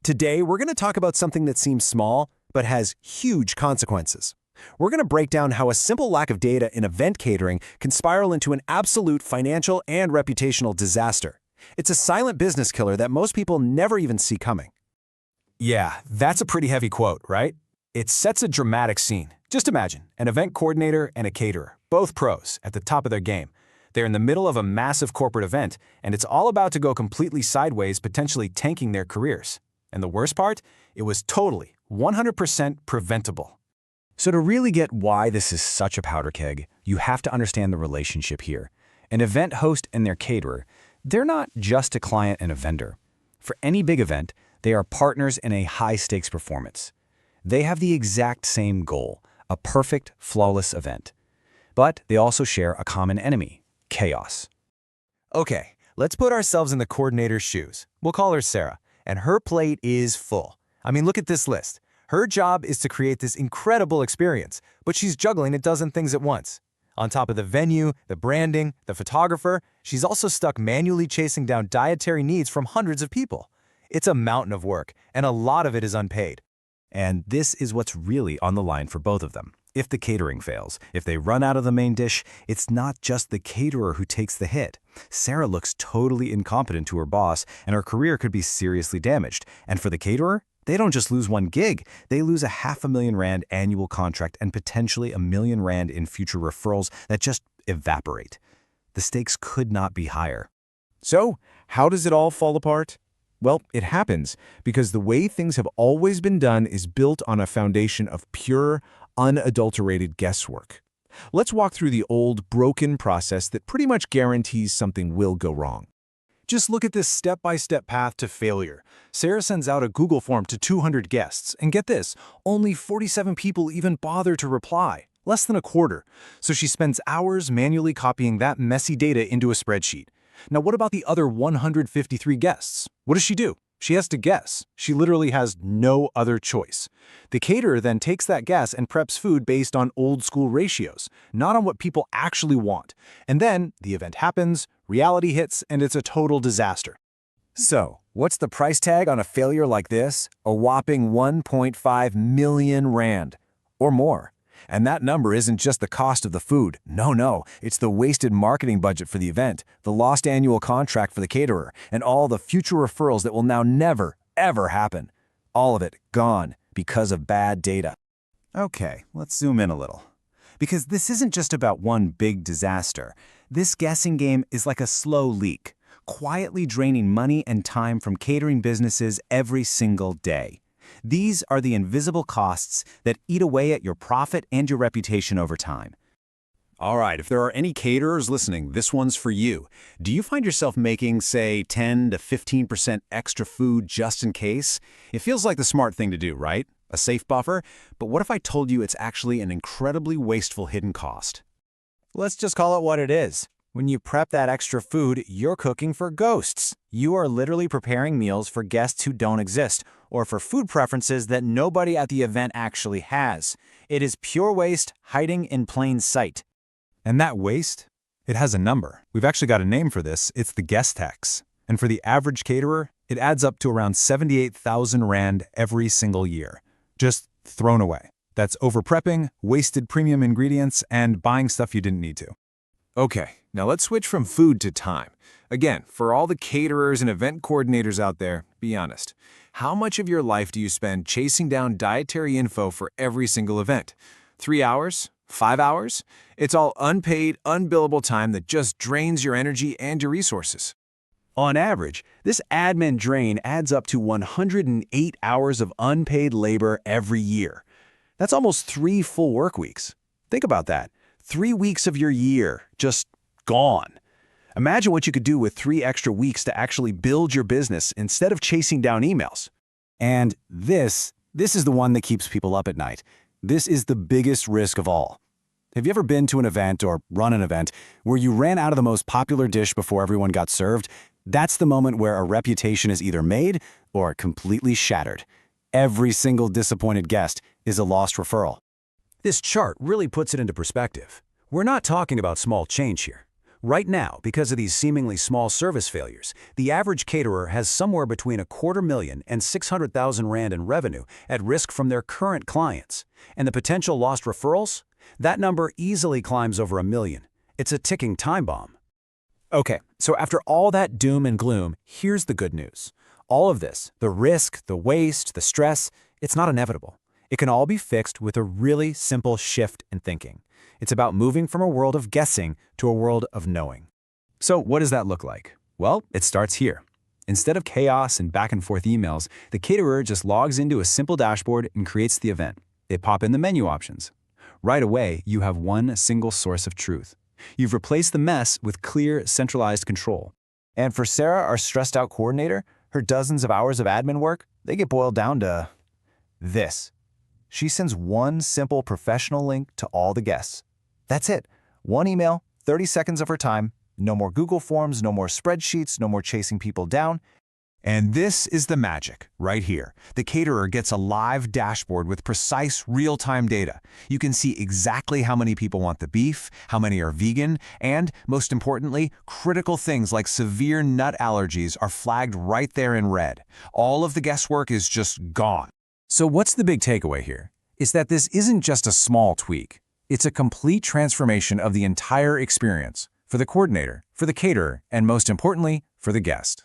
Today, we're going to talk about something that seems small, but has huge consequences. We're going to break down how a simple lack of data in event catering can spiral into an absolute financial and reputational disaster. It's a silent business killer that most people never even see coming. Yeah, that's a pretty heavy quote, right? It sets a dramatic scene. Just imagine, an event coordinator and a caterer, both pros, at the top of their game. They're in the middle of a massive corporate event, and it's all about to go completely sideways, potentially tanking their careers. And the worst part? It was totally, 100% preventable. So to really get why this is such a powder keg, you have to understand the relationship here. An event host and their caterer, they're not just a client and a vendor. For any big event, they are partners in a high-stakes performance. They have the exact same goal, a perfect, flawless event. But they also share a common enemy, chaos. Okay, let's put ourselves in the coordinator's shoes. We'll call her Sarah, and her plate is full. I mean, look at this list. Her job is to create this incredible experience, but she's juggling a dozen things at once. On top of the venue, the branding, the photographer, she's also stuck manually chasing down dietary needs from hundreds of people. It's a mountain of work, and a lot of it is unpaid. And this is what's really on the line for both of them. If the catering fails, if they run out of the main dish, it's not just the caterer who takes the hit. Sarah looks totally incompetent to her boss, and her career could be seriously damaged. And for the caterer, they don't just lose one gig, they lose a R500,000 annual contract and potentially R1 million in future referrals that just evaporate. The stakes could not be higher. So, how does it all fall apart? Well, it happens because the way things have always been done is built on a foundation of pure, unadulterated guesswork. Let's walk through the old, broken process that pretty much guarantees something will go wrong. Just look at this step-by-step path to failure. Sarah sends out a Google form to 200 guests, and get this, only 47 people even bother to reply, less than a quarter. So she spends hours manually copying that messy data into a spreadsheet. Now what about the other 153 guests? What does she do? She has to guess. She literally has no other choice. The caterer then takes that guess and preps food based on old-school ratios, not on what people actually want. And then the event happens, reality hits, and it's a total disaster. So, what's the price tag on a failure like this? A whopping 1.5 million rand, or more. And that number isn't just the cost of the food. No, it's the wasted marketing budget for the event, the lost annual contract for the caterer, and all the future referrals that will now never, ever happen. All of it gone because of bad data. Okay, let's zoom in a little. Because this isn't just about one big disaster. This guessing game is like a slow leak, quietly draining money and time from catering businesses every single day. These are the invisible costs that eat away at your profit and your reputation over time. All right, if there are any caterers listening, this one's for you. Do you find yourself making, say, 10 to 15% extra food just in case? It feels like the smart thing to do, right? A safe buffer? But what if I told you it's actually an incredibly wasteful hidden cost? Let's just call it what it is. When you prep that extra food, you're cooking for ghosts. You are literally preparing meals for guests who don't exist, or for food preferences that nobody at the event actually has. It is pure waste hiding in plain sight. And that waste? It has a number. We've actually got a name for this. It's the guest tax. And for the average caterer, it adds up to around 78,000 rand every single year. Just thrown away. That's over-prepping, wasted premium ingredients, and buying stuff you didn't need to. Okay, now let's switch from food to time. Again, for all the caterers and event coordinators out there, be honest. How much of your life do you spend chasing down dietary info for every single event? 3 hours? 5 hours? It's all unpaid, unbillable time that just drains your energy and your resources. On average, this admin drain adds up to 108 hours of unpaid labor every year. That's almost 3 full work weeks. Think about that. 3 weeks of your year just gone. Imagine what you could do with 3 extra weeks to actually build your business instead of chasing down emails. And this is the one that keeps people up at night. This is the biggest risk of all. Have you ever been to an event or run an event where you ran out of the most popular dish before everyone got served? That's the moment where a reputation is either made or completely shattered. Every single disappointed guest is a lost referral. This chart really puts it into perspective. We're not talking about small change here. Right now, because of these seemingly small service failures, the average caterer has somewhere between $250,000 and 600,000 Rand in revenue at risk from their current clients. And the potential lost referrals? That number easily climbs over $1 million. It's a ticking time bomb. Okay, so after all that doom and gloom, here's the good news. All of this, the risk, the waste, the stress, it's not inevitable. It can all be fixed with a really simple shift in thinking. It's about moving from a world of guessing to a world of knowing. So what does that look like? Well, it starts here. Instead of chaos and back and forth emails, the caterer just logs into a simple dashboard and creates the event. They pop in the menu options. Right away, you have one single source of truth. You've replaced the mess with clear, centralized control. And for Sarah, our stressed-out coordinator, her dozens of hours of admin work, they get boiled down to this. She sends one simple professional link to all the guests. That's it. One email, 30 seconds of her time, no more Google Forms, no more spreadsheets, no more chasing people down. And this is the magic, right here. The caterer gets a live dashboard with precise, real-time data. You can see exactly how many people want the beef, how many are vegan, and, most importantly, critical things like severe nut allergies are flagged right there in red. All of the guesswork is just gone. So what's the big takeaway here? Is that this isn't just a small tweak. It's a complete transformation of the entire experience for the coordinator, for the caterer, and most importantly, for the guest.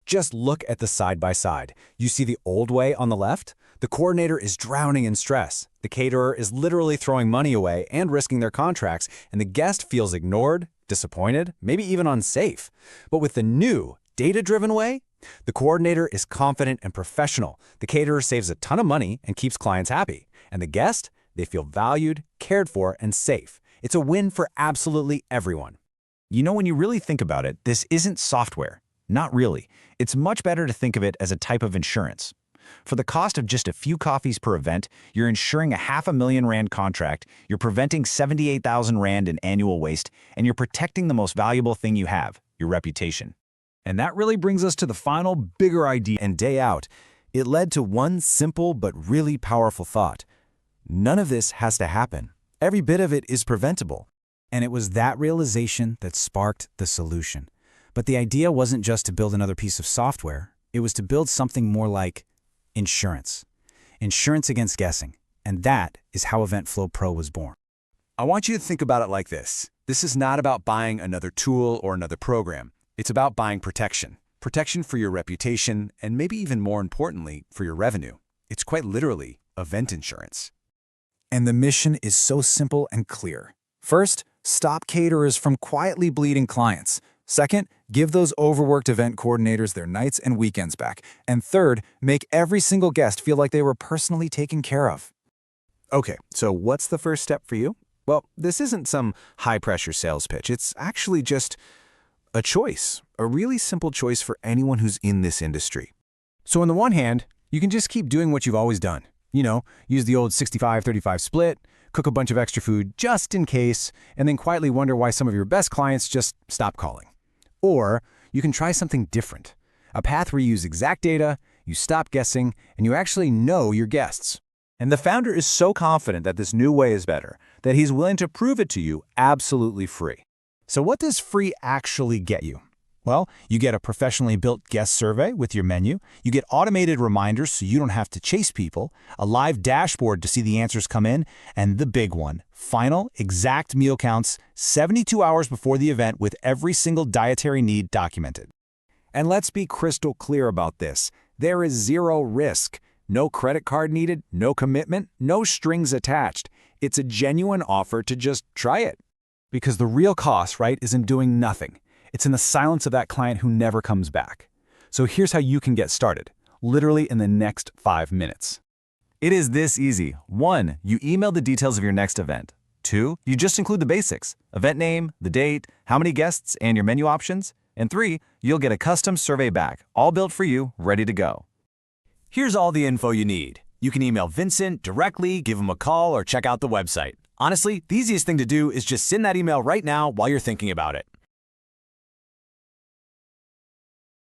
Just look at the side-by-side. You see the old way on the left? The coordinator is drowning in stress. The caterer is literally throwing money away and risking their contracts, and the guest feels ignored, disappointed, maybe even unsafe. But with the new, data-driven way, the coordinator is confident and professional. The caterer saves a ton of money and keeps clients happy. And the guest? They feel valued, cared for, and safe. It's a win for absolutely everyone. You know, when you really think about it, this isn't software. Not really. It's much better to think of it as a type of insurance. For the cost of just a few coffees per event, you're insuring a R500,000 contract, you're preventing 78,000 Rand in annual waste, and you're protecting the most valuable thing you have, your reputation. And that really brings us to the final, bigger idea. And day out, it led to one simple but really powerful thought. None of this has to happen. Every bit of it is preventable. And it was that realization that sparked the solution. But the idea wasn't just to build another piece of software. It was to build something more like insurance. Insurance against guessing. And that is how Eventflow Pro was born. I want you to think about it like this. This is not about buying another tool or another program. It's about buying protection. Protection for your reputation, and maybe even more importantly, for your revenue. It's quite literally event insurance. And the mission is so simple and clear. First, stop caterers from quietly bleeding clients. Second, give those overworked event coordinators their nights and weekends back. And third, make every single guest feel like they were personally taken care of. Okay, so what's the first step for you? Well, this isn't some high-pressure sales pitch. It's actually just a choice, a really simple choice for anyone who's in this industry. So on the one hand, you can just keep doing what you've always done. You know, use the old 65-35 split, cook a bunch of extra food just in case, and then quietly wonder why some of your best clients just stop calling. Or you can try something different, a path where you use exact data, you stop guessing, and you actually know your guests. And the founder is so confident that this new way is better that he's willing to prove it to you absolutely free. So what does free actually get you? Well, you get a professionally built guest survey with your menu, you get automated reminders so you don't have to chase people, a live dashboard to see the answers come in, and the big one, final, exact meal counts 72 hours before the event with every single dietary need documented. And let's be crystal clear about this. There is zero risk. No credit card needed, no commitment, no strings attached. It's a genuine offer to just try it. Because the real cost, right, is in doing nothing. It's in the silence of that client who never comes back. So here's how you can get started, literally in the next 5 minutes. It is this easy. 1, you email the details of your next event. 2, you just include the basics, event name, the date, how many guests, and your menu options. And 3, you'll get a custom survey back, all built for you, ready to go. Here's all the info you need. You can email Vincent directly, give him a call, or check out the website. Honestly, the easiest thing to do is just send that email right now while you're thinking about it.